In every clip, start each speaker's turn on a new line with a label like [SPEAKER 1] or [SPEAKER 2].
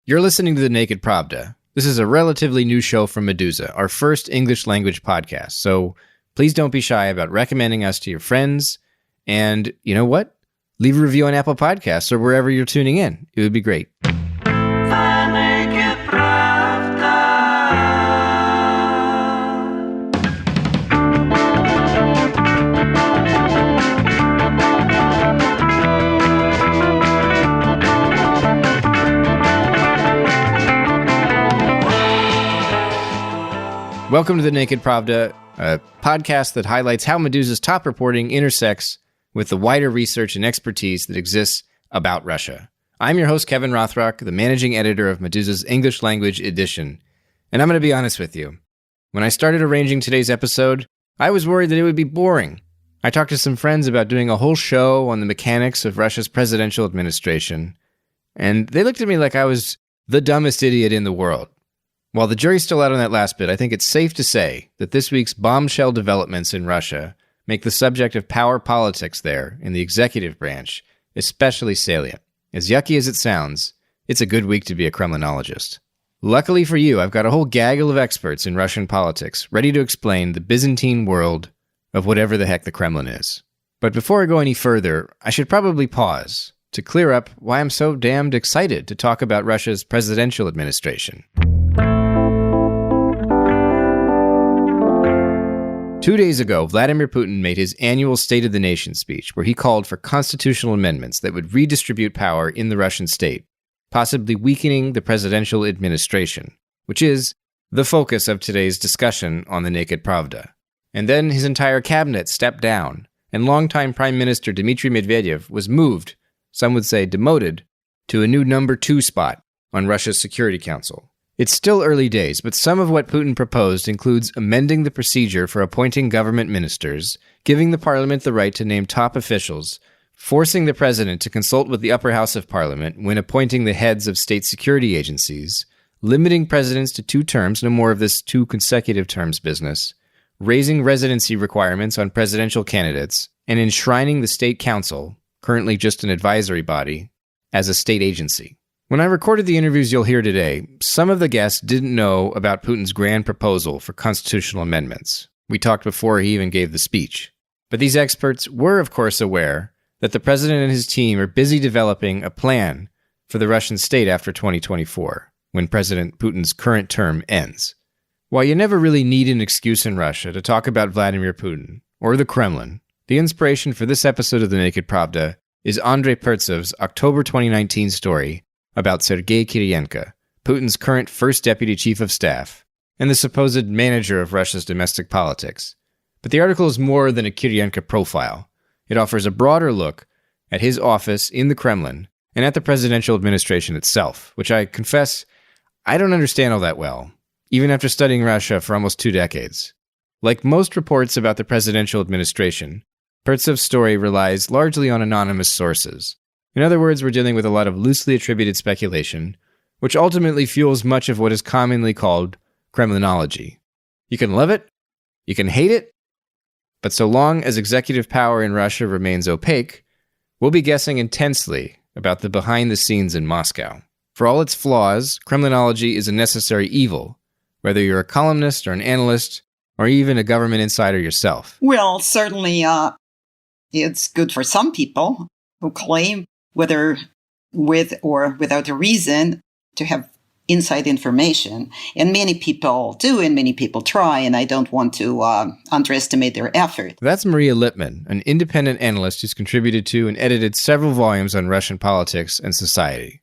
[SPEAKER 1] You're listening to the Naked Pravda. This is a relatively new show from Meduza, our first English language podcast, so please don't be shy about recommending us to your friends, and you know what? Leave a review on Apple Podcasts or wherever you're tuning in. It would be great. Welcome to the Naked Pravda, a podcast that highlights how Meduza's top reporting intersects with the wider research and expertise that exists about Russia. I'm your host, Kevin Rotrok, the managing editor of Meduza's English language edition. And I'm going to be honest with you. When I started arranging today's episode, I was worried that it would be boring. I talked to some friends about doing a whole show on the mechanics of Russia's presidential administration, and they looked at me like I was the dumbest idiot in the world. While the jury's still out on that last bit, I think it's safe to say that this week's bombshell developments in Russia make the subject of power politics there in the executive branch especially salient. As yucky as it sounds, it's a good week to be a Kremlinologist. Luckily for you, I've got a whole gaggle of experts in Russian politics ready to explain the Byzantine world of whatever the heck the Kremlin is. But before I go any further, I should probably pause to clear up why I'm so damned excited to talk about Russia's presidential administration. 2 days ago, Vladimir Putin made his annual State of the Nation speech, where he called for constitutional amendments that would redistribute power in the Russian state, possibly weakening the presidential administration, which is the focus of today's discussion on the Naked Pravda. And then his entire cabinet stepped down, and longtime Prime Minister Dmitry Medvedев was moved, some would say demoted, to a new number 2 spot on Russia's Security Council. It's still early days, but some of what Putin proposed includes amending the procedure for appointing government ministers, giving the parliament the right to name top officials, forcing the president to consult with the upper house of parliament when appointing the heads of state security agencies, limiting presidents to 2 terms, no more of this 2 consecutive terms business, raising residency requirements on presidential candidates, and enshrining the state council, currently just an advisory body, as a state agency. When I recorded the interviews you'll hear today, some of the guests didn't know about Putin's grand proposal for constitutional amendments. We talked before he even gave the speech. But these experts were, of course, aware that the president and his team are busy developing a plan for the Russian state after 2024, when President Putin's current term ends. While you never really need an excuse in Russia to talk about Vladimir Putin or the Kremlin, the inspiration for this episode of the Naked Pravda is Andrei Pertsev's October 2019 story about Sергeye Kirienko, Putin's current first deputy chief of staff, and the supposed manager of Russia's domestic politics. But the article is more than a Kirienko profile. It offers a broader look at his office in the Kremlin and at the presidential administration itself, which I confess I don't understand all that well, even after studying Russia for almost 2 decades. Like most reports about the presidential administration, Pertsev's story relies largely on anonymous sources. In other words, we're dealing with a lot of loosely attributed speculation, which ultimately fuels much of what is commonly called Kremlinology. You can love it, you can hate it, but so long as executive power in Russia remains opaque, we'll be guessing intensely about the behind the scenes in Moscow. For all its flaws, Kremlinology is a necessary evil, whether you're a columnist or an analyst, or even a government insider yourself.
[SPEAKER 2] Well, certainly it's good for some people who claim, whether with or without a reason, to have inside information. And many people do, and many people try, and I don't want to underestimate their effort.
[SPEAKER 1] That's Maria Lipman, an independent analyst who's contributed to and edited several volumes on Russian politics and society.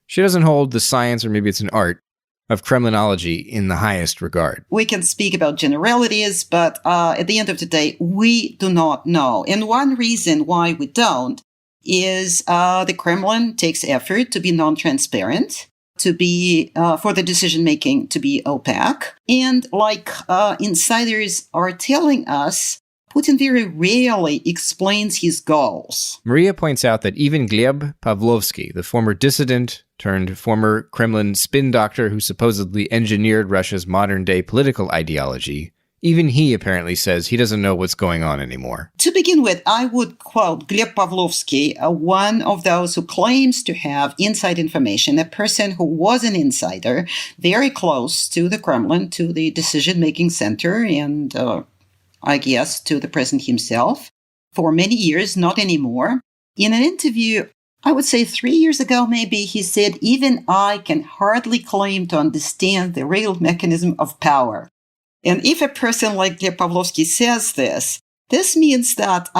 [SPEAKER 1] She doesn't hold the science, or maybe it's an art, of Kremlinology in the highest regard.
[SPEAKER 2] We can speak about generalities, but at the end of the day, we do not know. And one reason why we don't is the Kremlin takes effort to be non-transparent, to be, for the decision-making to be opaque. And like insiders are telling us, Putin very rarely explains his goals.
[SPEAKER 1] Maria points out that even Gleb Pavlovsky, the former dissident turned former Kremlin spin doctor who supposedly engineered Russia's modern-day political ideology, Even he apparently says he doesn't know what's going on anymore.
[SPEAKER 2] To begin with, I would quote Gleb Pavlovsky, one of those who claims to have inside information, a person who was an insider, very close to the Kremlin, to the decision-making center, and I guess to the president himself, for many years, not anymore. In an interview, I would say 3 years ago, maybe, he said, "Even I can hardly claim to understand the real mechanism of power." And if a person like Gleb Pavlovsky says this means that,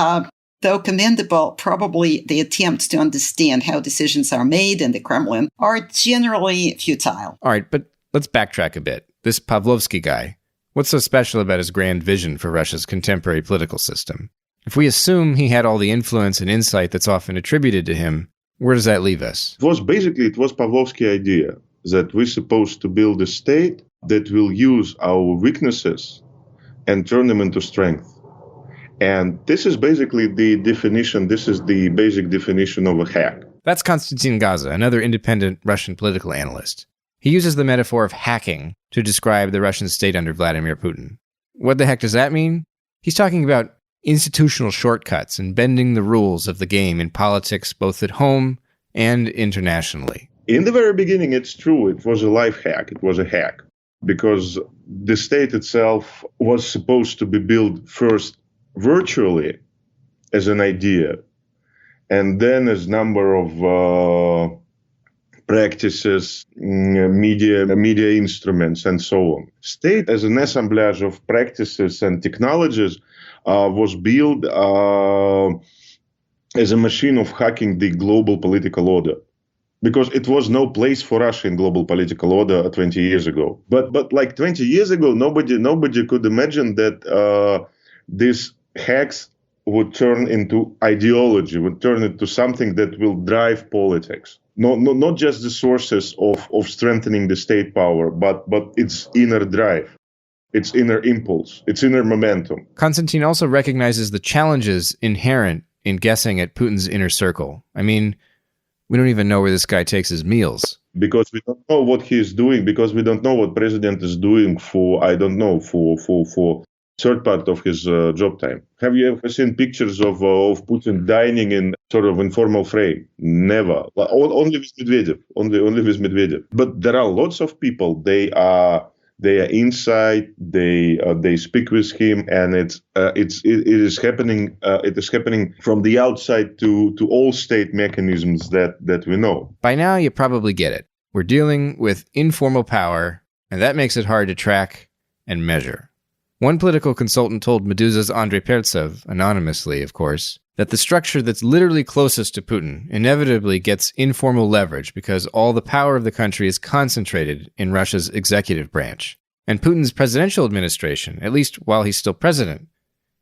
[SPEAKER 2] though commendable, probably the attempts to understand how decisions are made in the Kremlin are generally futile.
[SPEAKER 1] All right, but let's backtrack a bit. This Pavlovsky guy, what's so special about his grand vision for Russia's contemporary political system? If we assume he had all the influence and insight that's often attributed to him, where does that leave us?
[SPEAKER 3] It was Pavlovsky idea that we're supposed to build a state that will use our weaknesses and turn them into strength. And this is basically the definition, this is the basic definition of a hack.
[SPEAKER 1] That's Konstantin Gaaze, another independent Russian political analyst. He uses the metaphor of hacking to describe the Russian state under Vladimir Putin. What the heck does that mean? He's talking about institutional shortcuts and bending the rules of the game in politics both at home and internationally.
[SPEAKER 3] In the very beginning, it's true, it was a life hack, it was a hack. Because the state itself was supposed to be built first virtually as an idea, and then as number of practices, media instruments, and so on. State as an assemblage of practices and technologies was built as a machine of hacking the global political order. Because it was no place for Russia in global political order 20 years ago. But like 20 years ago, nobody could imagine that these hacks would turn into ideology, would turn into something that will drive politics. Not just the sources of strengthening the state power, but its inner drive, its inner impulse, its inner momentum.
[SPEAKER 1] Konstantin also recognizes the challenges inherent in guessing at Putin's inner circle. I mean, we don't even know where this guy takes his meals.
[SPEAKER 3] Because we don't know what he is doing, because we don't know what president is doing for third part of his job time. Have you ever seen pictures of Putin dining in sort of informal frame? Never. Only with Medvedev. Only with Medvedev. But there are lots of people. They are inside. They speak with him, and it is happening. It is happening from the outside to all state mechanisms that we know.
[SPEAKER 1] By now, you probably get it. We're dealing with informal power, and that makes it hard to track and measure. One political consultant told Meduza's Andrei Pertsev, anonymously, of course, that the structure that's literally closest to Putin inevitably gets informal leverage because all the power of the country is concentrated in Russia's executive branch. And Putin's presidential administration, at least while he's still president,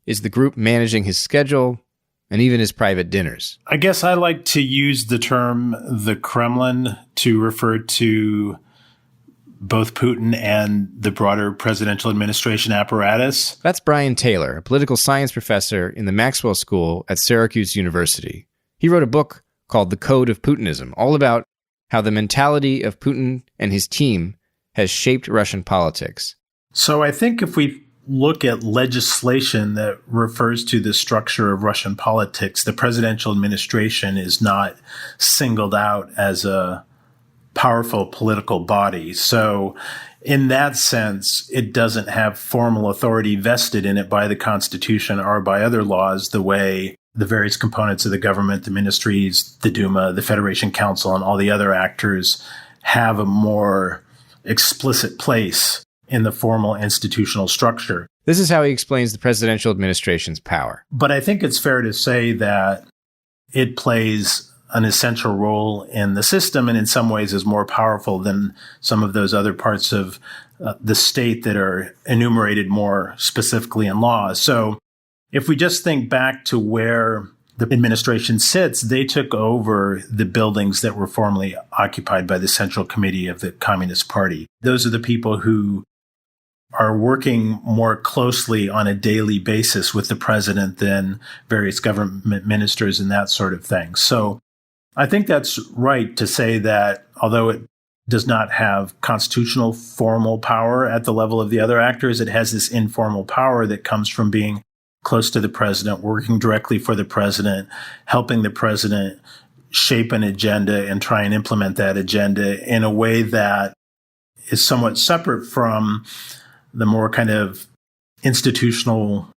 [SPEAKER 1] is the group managing his schedule and even his private dinners.
[SPEAKER 4] I guess I like to use the term the Kremlin to refer to both Putin and the broader presidential administration apparatus.
[SPEAKER 1] That's Bryan Teylor, a political science professor in the Maxwell School at Syracuse University. He wrote a book called The Code of Putinism, all about how the mentality of Putin and his team has shaped Russian politics.
[SPEAKER 4] So I think if we look at legislation that refers to the structure of Russian politics, the presidential administration is not singled out as a powerful political body. So in that sense, it doesn't have formal authority vested in it by the Constitution or by other laws the way the various components of the government, the ministries, the Duma, the Federation Council, and all the other actors have a more explicit place in the formal institutional structure.
[SPEAKER 1] This is how he explains the presidential administration's power.
[SPEAKER 4] But I think it's fair to say that it plays an essential role in the system and in some ways is more powerful than some of those other parts of the state that are enumerated more specifically in law. So if we just think back to where the administration sits, they took over the buildings that were formerly occupied by the Central Committee of the Communist Party. Those are the people who are working more closely on a daily basis with the president than various government ministers and that sort of thing. So I think that's right to say that although it does not have constitutional formal power at the level of the other actors. It has this informal power that comes from being close to the president, working directly for the president, helping the president shape an agenda and try and implement that agenda in a way that is somewhat separate from the more kind of institutional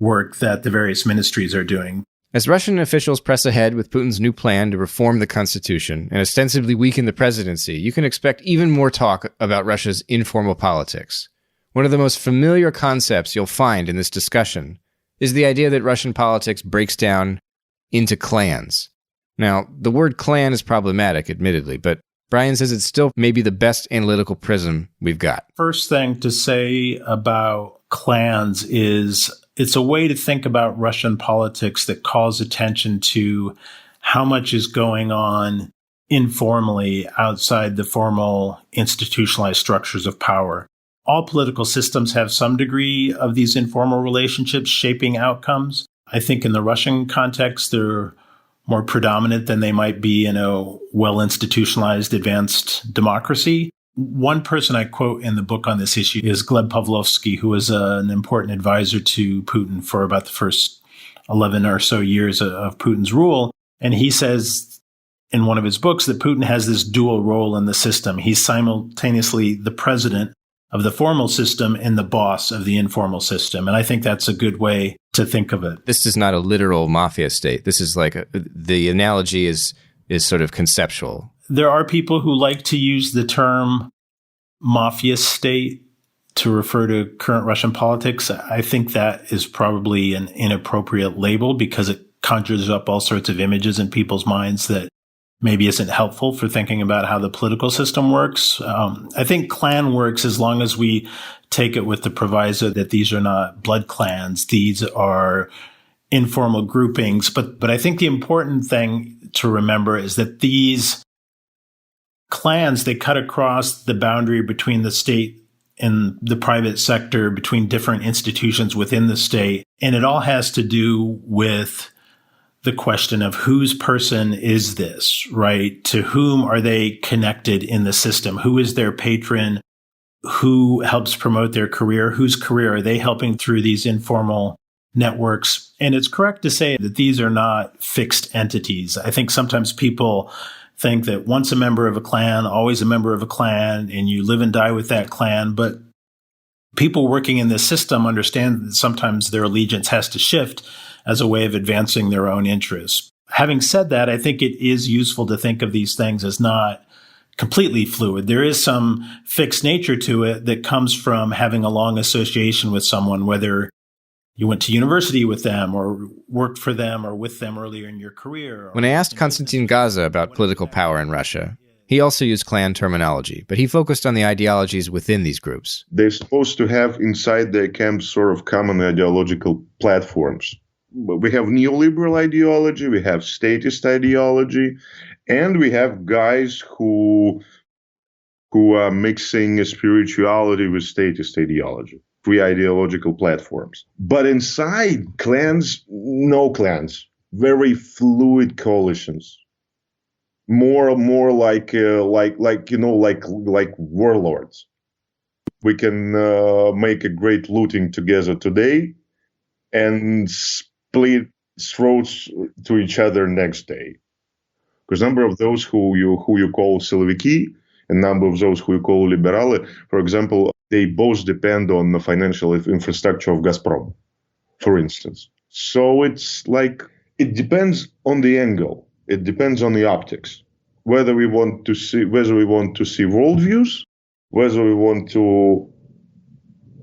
[SPEAKER 4] work that the various ministries are doing.
[SPEAKER 1] As Russian officials press ahead with Putin's new plan to reform the constitution and ostensibly weaken the presidency, you can expect even more talk about Russia's informal politics. One of the most familiar concepts you'll find in this discussion is the idea that Russian politics breaks down into clans. Now, the word clan is problematic, admittedly, but Brian says it's still maybe the best analytical prism we've got.
[SPEAKER 4] First thing to say about clans is it's a way to think about Russian politics that calls attention to how much is going on informally outside the formal institutionalized structures of power. All political systems have some degree of these informal relationships shaping outcomes. I think in the Russian context, they're more predominant than they might be in a well-institutionalized advanced democracy. One person I quote in the book on this issue is Gleb Pavlovsky, who was an important advisor to Putin for about the first 11 or so years of Putin's rule. And he says in one of his books that Putin has this dual role in the system. He's simultaneously the president of the formal system and the boss of the informal system. And I think that's a good way to think of it.
[SPEAKER 1] This is not a literal mafia state. This is like the analogy is sort of conceptual.
[SPEAKER 4] There are people who like to use the term mafia state to refer to current Russian politics. I think that is probably an inappropriate label because it conjures up all sorts of images in people's minds that maybe isn't helpful for thinking about how the political system works. I think clan works as long as we take it with the proviso that these are not blood clans. These are informal groupings. But I think the important thing to remember is that these clans, they cut across the boundary between the state and the private sector, between different institutions within the state. And it all has to do with the question of whose person is this, right? To whom are they connected in the system? Who is their patron? Who helps promote their career? Whose career are they helping through these informal networks? And it's correct to say that these are not fixed entities. I think sometimes people think that once a member of a clan, always a member of a clan, and you live and die with that clan. But people working in this system understand that sometimes their allegiance has to shift as a way of advancing their own interests. Having said that, I think it is useful to think of these things as not completely fluid. There is some fixed nature to it that comes from having a long association with someone, whether you went to university with them or worked for them or with them earlier in your career.
[SPEAKER 1] When I asked Konstantin Gaaze about political power in Russia, he also used clan terminology, but he focused on the ideologies within these groups.
[SPEAKER 3] They're supposed to have inside their camps sort of common ideological platforms. We have neoliberal ideology, we have statist ideology, and we have guys who are mixing spirituality with statist ideology. Three ideological platforms. But inside clans, no clans, very fluid coalitions. More like warlords. We can make a great looting together today and split throats to each other next day. Because number of those who you call силовики and number of those who you call liberалы, for example, they both depend on the financial infrastructure of Gazprom, for instance. So it's like, it depends on the angle. It depends on the optics. Whether we want to see worldviews, whether we want to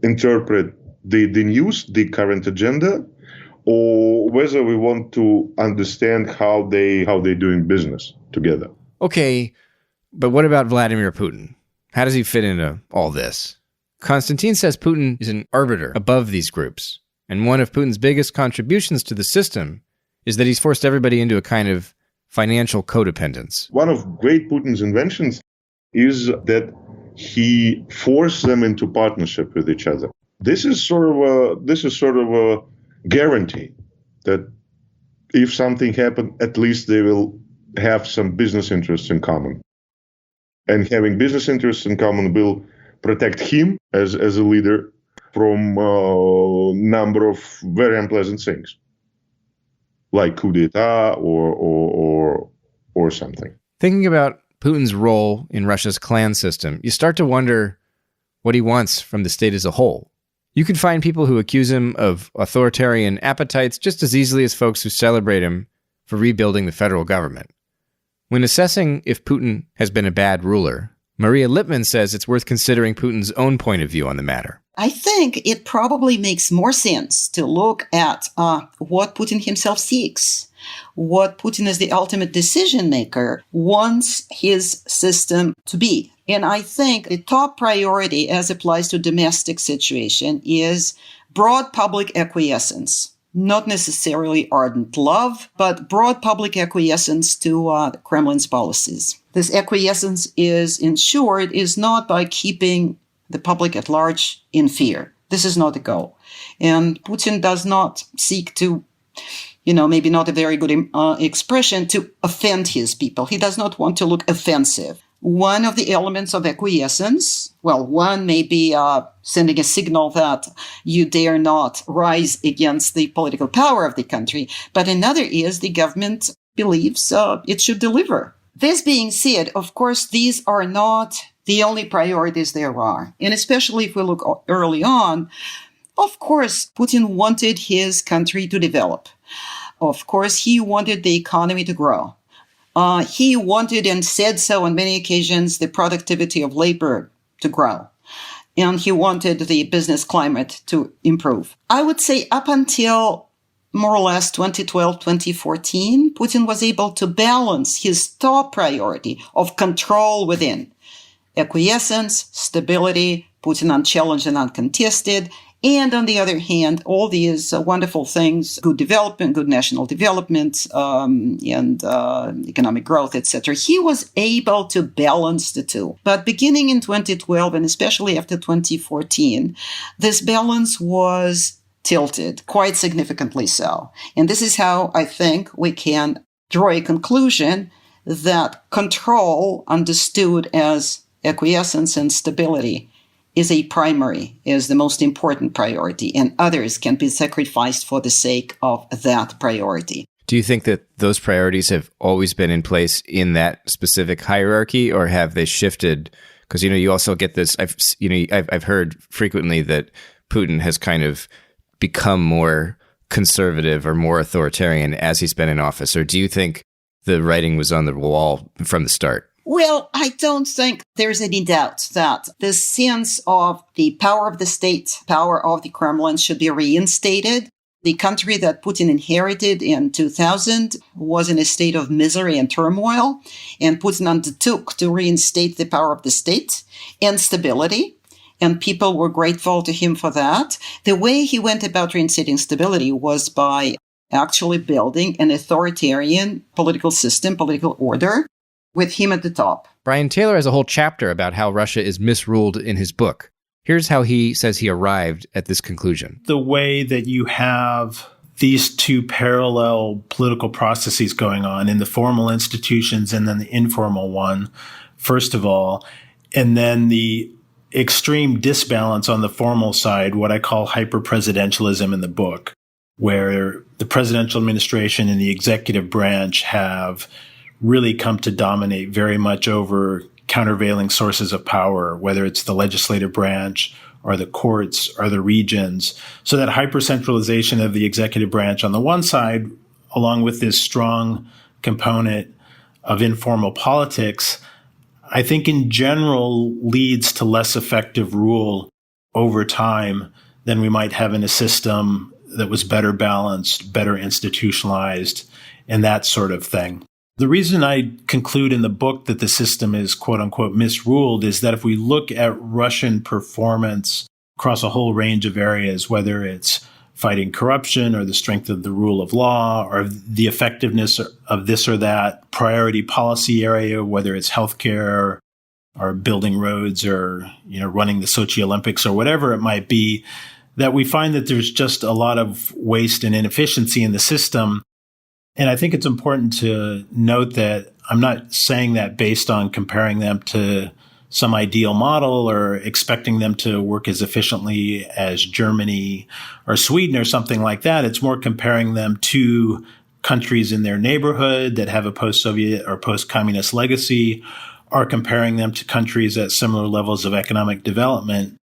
[SPEAKER 3] interpret the news, the current agenda, or whether we want to understand how they're doing business together.
[SPEAKER 1] Okay, but what about Vladimir Putin? How does he fit into all this? Konstantin says Putin is an arbiter above these groups, and one of Putin's biggest contributions to the system is that he's forced everybody into a kind of financial codependence.
[SPEAKER 3] One of great Putin's inventions is that he forced them into partnership with each other. This is sort of a guarantee that if something happened, at least they will have some business interests in common. and having business interests in common will protect him as a leader from a number of very unpleasant things, like coup d'etat or something.
[SPEAKER 1] Thinking about Putin's role in Russia's clan system, you start to wonder what he wants from the state as a whole. You can find people who accuse him of authoritarian appetites just as easily as folks who celebrate him for rebuilding the federal government. When assessing if Putin has been a bad ruler, Maria Lipman says it's worth considering Putin's own point of view on the matter.
[SPEAKER 2] I think it probably makes more sense to look at what Putin himself seeks, what Putin as the ultimate decision maker wants his system to be. And I think the top priority as applies to domestic situation is broad public acquiescence, not necessarily ardent love, but broad public acquiescence to the Kremlin's policies. This acquiescence is ensured is not by keeping the public at large in fear. This is not the goal. And Putin does not seek to, maybe not a very good expression, to offend his people. He does not want to look offensive. One of the elements of acquiescence, one may be sending a signal that you dare not rise against the political power of the country, but another is the government believes it should deliver. This being said, of course, these are not the only priorities there are. And especially if we look early on, of course, Putin wanted his country to develop. Of course, he wanted the economy to grow. He wanted and said so on many occasions the productivity of labor to grow. And he wanted the business climate to improve. I would say up until more or less 2012, 2014, Putin was able to balance his top priority of control within. Acquiescence, stability, Putin unchallenged and uncontested, and on the other hand, all these wonderful things, good development, good national development, and economic growth, etc. He was able to balance the two. But beginning in 2012, and especially after 2014, this balance was tilted, quite significantly so. And this is how I think we can draw a conclusion that control, understood as acquiescence and stability, is the most important priority, and others can be sacrificed for the sake of that priority.
[SPEAKER 1] Do you think that those priorities have always been in place in that specific hierarchy, or have they shifted? Because, you also get this, I've heard frequently that Putin has kind of become more conservative or more authoritarian as he's been in office, or do you think the writing was on the wall from the start?
[SPEAKER 2] Well, I don't think there's any doubt that the sense of the power of the state, power of the Kremlin should be reinstated. The country that Putin inherited in 2000 was in a state of misery and turmoil, and Putin undertook to reinstate the power of the state and stability, and people were grateful to him for that. The way he went about reinstating stability was by actually building an authoritarian political system, political order, with him at the top.
[SPEAKER 1] Bryan Teylor has a whole chapter about how Russia is misruled in his book. Here's how he says he arrived at this conclusion.
[SPEAKER 4] The way that you have these two parallel political processes going on in the formal institutions and then the informal one, first of all, and then the extreme disbalance on the formal side, what I call hyper-presidentialism in the book, where the presidential administration and the executive branch have really come to dominate very much over countervailing sources of power, whether it's the legislative branch or the courts or the regions. So that hypercentralization of the executive branch on the one side, along with this strong component of informal politics, I think in general leads to less effective rule over time than we might have in a system that was better balanced, better institutionalized, and that sort of thing. The reason I conclude in the book that the system is quote unquote misruled is that if we look at Russian performance across a whole range of areas, whether it's fighting corruption or the strength of the rule of law or the effectiveness of this or that priority policy area, whether it's healthcare or building roads or, running the Sochi Olympics or whatever it might be, that we find that there's just a lot of waste and inefficiency in the system. And I think it's important to note that I'm not saying that based on comparing them to some ideal model or expecting them to work as efficiently as Germany or Sweden or something like that. It's more comparing them to countries in their neighborhood that have a post-Soviet or post-communist legacy, or comparing them to countries at similar levels of economic development.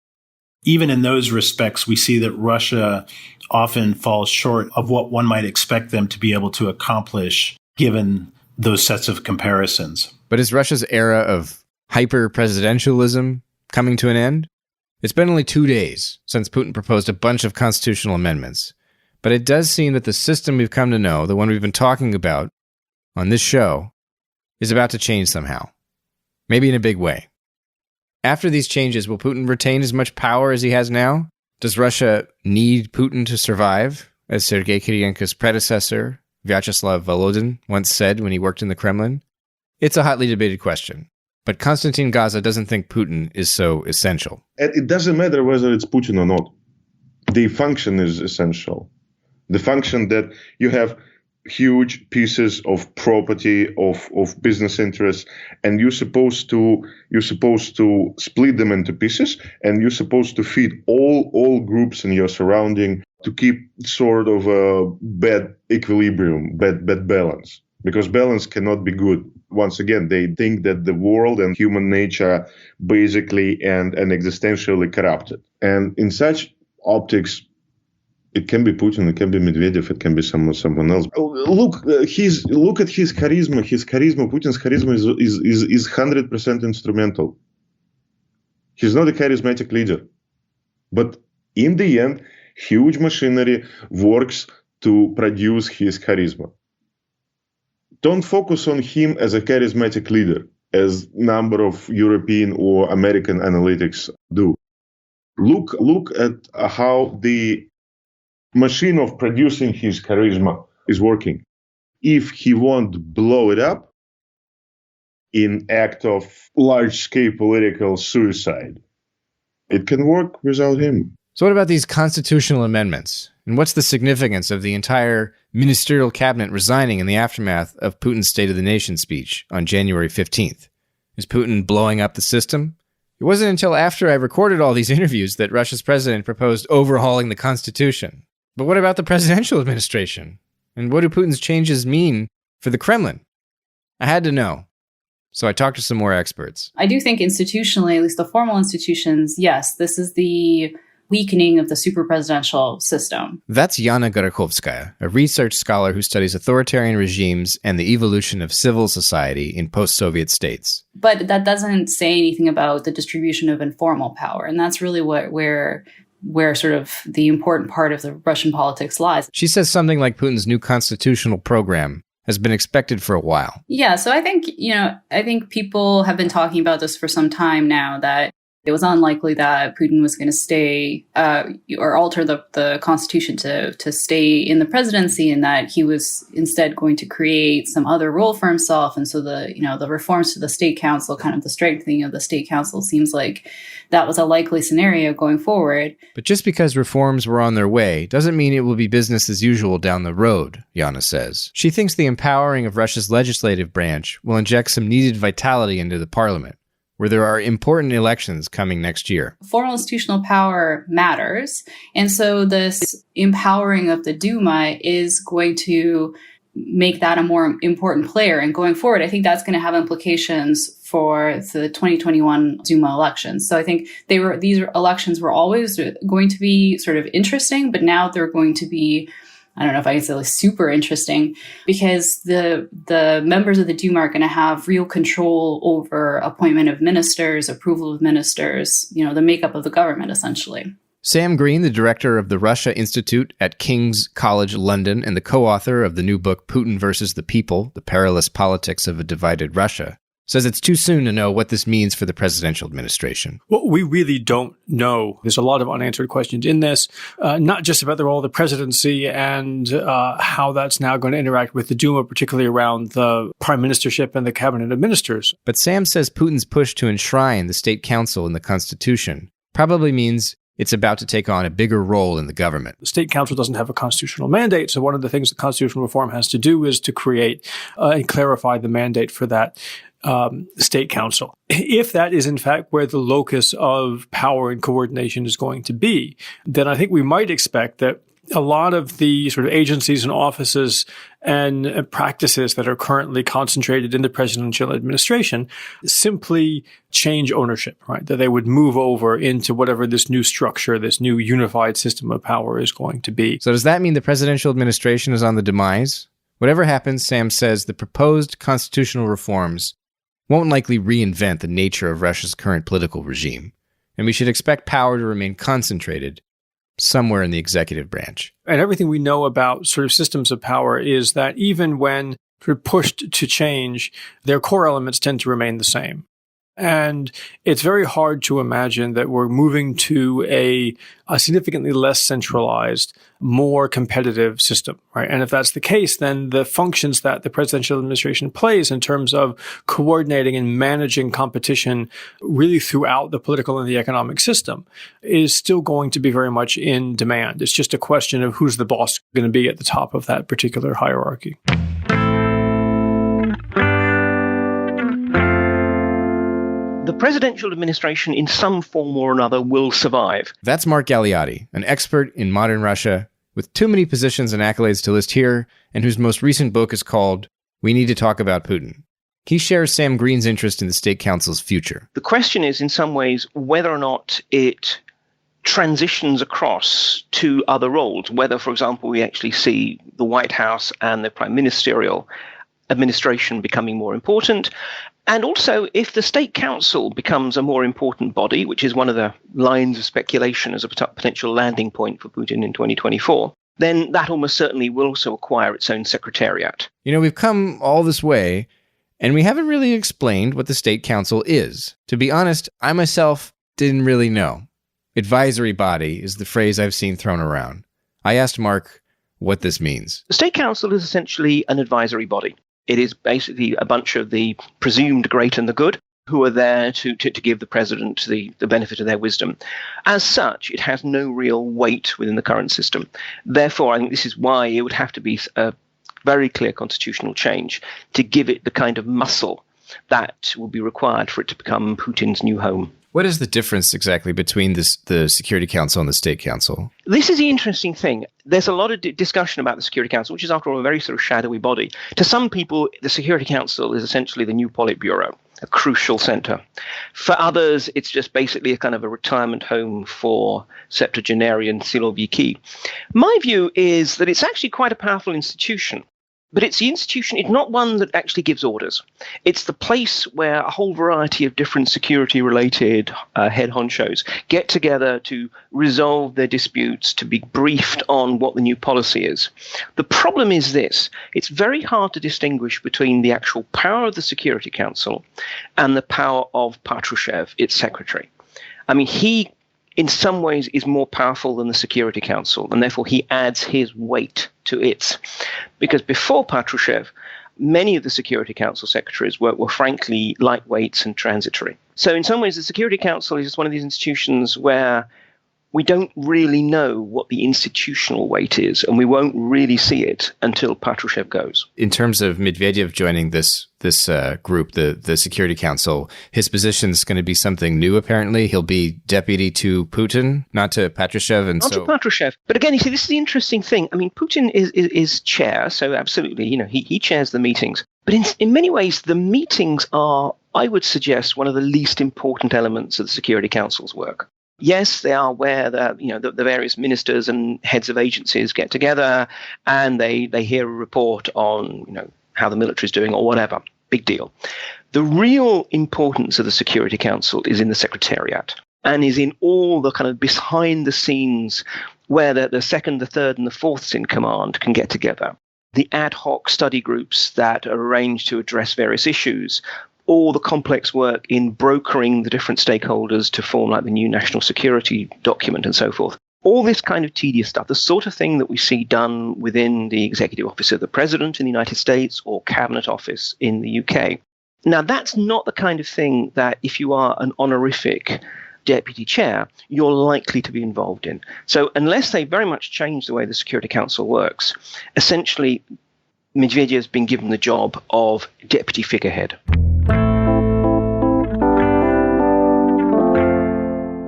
[SPEAKER 4] Even in those respects, we see that Russia often falls short of what one might expect them to be able to accomplish given those sets of comparisons.
[SPEAKER 1] But is Russia's era of hyper-presidentialism coming to an end? It's been only 2 days since Putin proposed a bunch of constitutional amendments, but it does seem that the system we've come to know, the one we've been talking about on this show, is about to change somehow, maybe in a big way. After these changes, will Putin retain as much power as he has now? Does Russia need Putin to survive, as Sergei Kirienko's predecessor, Vyacheslav Volodin, once said when he worked in the Kremlin? It's a hotly debated question. But Konstantin Gaaze doesn't think Putin is so essential.
[SPEAKER 3] It doesn't matter whether it's Putin or not. The function is essential. The function that you have huge pieces of property, of business interests, and you're supposed to split them into pieces, and you're supposed to feed all groups in your surrounding to keep sort of a bad equilibrium, bad balance. Because balance cannot be good. Once again, they think that the world and human nature basically and existentially corrupted. And in such optics, it can be Putin, it can be Medvedev, it can be someone else. Look at his charisma. Putin's charisma is 100% instrumental. He's not a charismatic leader. But in the end, huge machinery works to produce his charisma. Don't focus on him as a charismatic leader, as number of European or American analytics do. Look at how the machine of producing his charisma is working. If he won't blow it up in act of large-scale political suicide, it can work without him.
[SPEAKER 1] So what about these constitutional amendments? And what's the significance of the entire ministerial cabinet resigning in the aftermath of Putin's State of the Nation speech on January 15th? Is Putin blowing up the system? It wasn't until after I recorded all these interviews that Russia's president proposed overhauling the Constitution. But what about the presidential administration? And what do Putin's changes mean for the Kremlin? I had to know. So I talked to some more experts.
[SPEAKER 5] I do think institutionally, at least the formal institutions, yes, this is the weakening of the super-presidential system.
[SPEAKER 1] That's Yana Gorochovskaya, a research scholar who studies authoritarian regimes and the evolution of civil society in post-Soviet states.
[SPEAKER 5] But that doesn't say anything about the distribution of informal power. And that's really where sort of the important part of the Russian politics lies.
[SPEAKER 1] She says something like Putin's new constitutional program has been expected for a while.
[SPEAKER 5] Yeah, so I think people have been talking about this for some time now, that it was unlikely that Putin was going to stay or alter the constitution to stay in the presidency, and that he was instead going to create some other role for himself. And so the reforms to the state council, kind of the strengthening of the state council, seems like that was a likely scenario going forward.
[SPEAKER 1] But just because reforms were on their way doesn't mean it will be business as usual down the road, Yana says. She thinks the empowering of Russia's legislative branch will inject some needed vitality into the parliament, where there are important elections coming next year.
[SPEAKER 5] Formal institutional power matters. And so this empowering of the Duma is going to make that a more important player. And going forward, I think that's going to have implications for the 2021 Duma elections. So I think these elections were always going to be sort of interesting, but now they're going to be, I don't know if I can say super interesting, because the members of the Duma are going to have real control over appointment of ministers, approval of ministers, the makeup of the government, essentially.
[SPEAKER 1] Sam Green, the director of the Russia Institute at Kings-College London and the co-author of the new book Putin versus the People, The Perilous Politics of a Divided Russia, says it's too soon to know what this means for the presidential administration.
[SPEAKER 6] Well, we really don't know. There's a lot of unanswered questions in this, not just about the role of the presidency and how that's now going to interact with the Duma, particularly around the prime ministership and the cabinet of ministers.
[SPEAKER 1] But Sam says Putin's push to enshrine the state council in the constitution probably means it's about to take on a bigger role in the government.
[SPEAKER 6] The State Council doesn't have a constitutional mandate, so one of the things that constitutional reform has to do is to create and clarify the mandate for that State Council. If that is in fact where the locus of power and coordination is going to be, then I think we might expect that a lot of the sort of agencies and offices and practices that are currently concentrated in the presidential administration simply change ownership, right? That they would move over into whatever this new structure, this new unified system of power is going to be.
[SPEAKER 1] So does that mean the presidential administration is on the demise? Whatever happens, Sam says the proposed constitutional reforms won't likely reinvent the nature of Russia's current political regime, and we should expect power to remain concentrated somewhere in the executive branch.
[SPEAKER 6] And everything we know about sort of systems of power is that even when sort of pushed to change, their core elements tend to remain the same. And it's very hard to imagine that we're moving to a significantly less centralized, more competitive system, right? And if that's the case, then the functions that the presidential administration plays in terms of coordinating and managing competition really throughout the political and the economic system is still going to be very much in demand. It's just a question of who's the boss going to be at the top of that particular hierarchy.
[SPEAKER 7] The presidential administration in some form or another will survive.
[SPEAKER 1] That's Mark Galeotty, an expert in modern Russia with too many positions and accolades to list here, and whose most recent book is called We Need to Talk About Putin. He shares Sam Green's interest in the State Council's future.
[SPEAKER 7] The question is, in some ways, whether or not it transitions across to other roles, whether, for example, we actually see the White House and the prime ministerial administration becoming more important. And also, if the State Council becomes a more important body, which is one of the lines of speculation as a potential landing point for Putin in 2024, then that almost certainly will also acquire its own secretariat.
[SPEAKER 1] You know, we've come all this way, and we haven't really explained what the State Council is. To be honest, I myself didn't really know. Advisory body is the phrase I've seen thrown around. I asked Mark what this means.
[SPEAKER 7] The State Council is essentially an advisory body. It is basically a bunch of the presumed great and the good who are there to give the president the benefit of their wisdom. As such, it has no real weight within the current system. Therefore, I think this is why it would have to be a very clear constitutional change to give it the kind of muscle that will be required for it to become Putin's new home.
[SPEAKER 1] What is the difference exactly between the Security Council and the State Council?
[SPEAKER 7] This is the interesting thing. There's a lot of discussion about the Security Council, which is, after all, a very sort of shadowy body. To some people, the Security Council is essentially the new Politburo, a crucial center. For others, it's just basically a kind of a retirement home for septuagenarian siloviki. My view is that it's actually quite a powerful institution. But it's the institution, it's not one that actually gives orders. It's the place where a whole variety of different security-related head honchos get together to resolve their disputes, to be briefed on what the new policy is. The problem is this. It's very hard to distinguish between the actual power of the Security Council and the power of Patrushev, its secretary. I mean, he, in some ways, is more powerful than the Security Council, and therefore he adds his weight to it. Because before Patrushev, many of the Security Council secretaries were frankly lightweights and transitory. So in some ways, the Security Council is just one of these institutions where we don't really know what the institutional weight is, and we won't really see it until Patrushev goes.
[SPEAKER 1] In terms of Medvedev joining this group, the Security Council, his position is going to be something new, apparently. He'll be deputy to Putin, not to Patrushev.
[SPEAKER 7] Not to Patrushev. But again, you see, this is the interesting thing. I mean, Putin is chair, so absolutely, he chairs the meetings. But in many ways, the meetings are, I would suggest, one of the least important elements of the Security Council's work. Yes, they are where the various ministers and heads of agencies get together and they hear a report on, how the military is doing or whatever. Big deal. The real importance of the Security Council is in the Secretariat and is in all the kind of behind the scenes where the second, the third and the fourths in command can get together. The ad hoc study groups that are arranged to address various issues, all the complex work in brokering the different stakeholders to form like the new national security document and so forth. All this kind of tedious stuff, the sort of thing that we see done within the executive office of the president in the United States or cabinet office in the UK. Now, that's not the kind of thing that if you are an honorific deputy chair, you're likely to be involved in. So unless they very much change the way the Security Council works, essentially Medvedev's been given the job of deputy figurehead.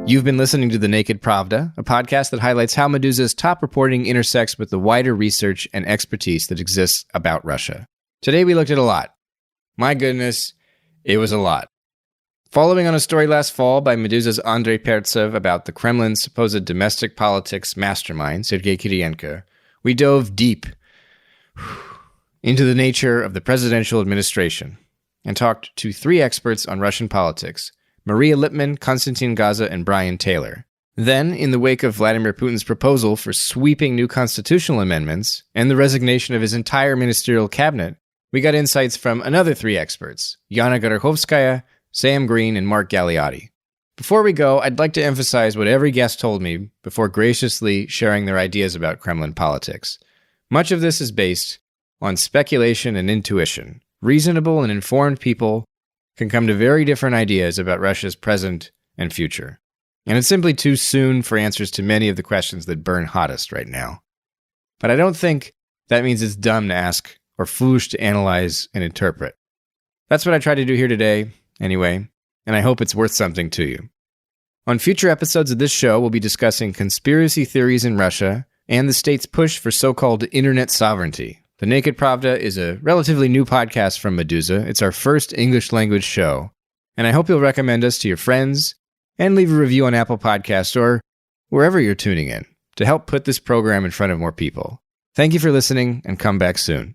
[SPEAKER 1] You've been listening to The Naked Pravda, a podcast that highlights how Meduza's top reporting intersects with the wider research and expertise that exists about Russia. Today we looked at a lot. My goodness, it was a lot. Following on a story last fall by Meduza's Andrei Pertsev about the Kremlin's supposed domestic politics mastermind, Sergeye Kirienko, we dove deep into the nature of the presidential administration and talked to three experts on Russian politics, Maria Lipman, Konstantin Gaaze, and Bryan Teylor. Then, in the wake of Vladimir Putin's proposal for sweeping new constitutional amendments and the resignation of his entire ministerial cabinet, we got insights from another three experts, Yana Gorоховская, Сэm Grin, and Mark Галеотти. Before we go, I'd like to emphasize what every guest told me before graciously sharing their ideas about Kremlin politics. Much of this is based on speculation and intuition. Reasonable and informed people can come to very different ideas about Russia's present and future. And it's simply too soon for answers to many of the questions that burn hottest right now. But I don't think that means it's dumb to ask or foolish to analyze and interpret. That's what I try to do here today, anyway, and I hope it's worth something to you. On future episodes of this show, we'll be discussing conspiracy theories in Russia and the state's push for so-called internet sovereignty. The Naked Pravda is a relatively new podcast from Meduza. It's our first English-language show, and I hope you'll recommend us to your friends and leave a review on Apple Podcasts or wherever you're tuning in to help put this program in front of more people. Thank you for listening, and come back soon.